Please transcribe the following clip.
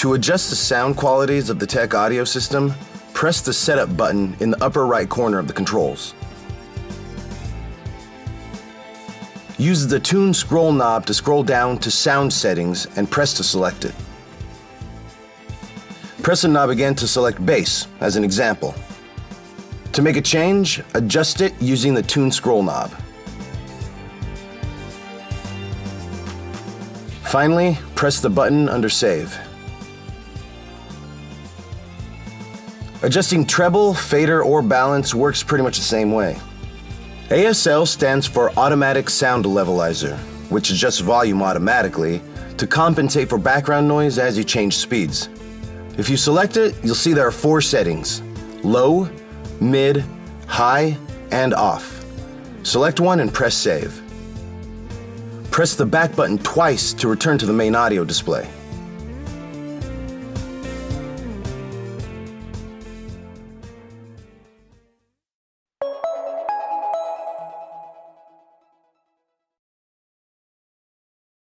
To adjust the sound qualities of the tech audio system, press the Setup button in the upper right corner of the controls. Use the Tune scroll knob to scroll down to Sound Settings and press to select it. Press the knob again to select Bass, as an example. To make a change, adjust it using the Tune scroll knob. Finally, press the button under Save. Adjusting treble, fader, or balance works pretty much the same way. ASL stands for Automatic Sound Levelizer, which adjusts volume automatically to compensate for background noise as you change speeds. If you select it, you'll see there are 4 settings: low, mid, high, and off. Select one and press Save. Press the back button twice to return to the main audio display.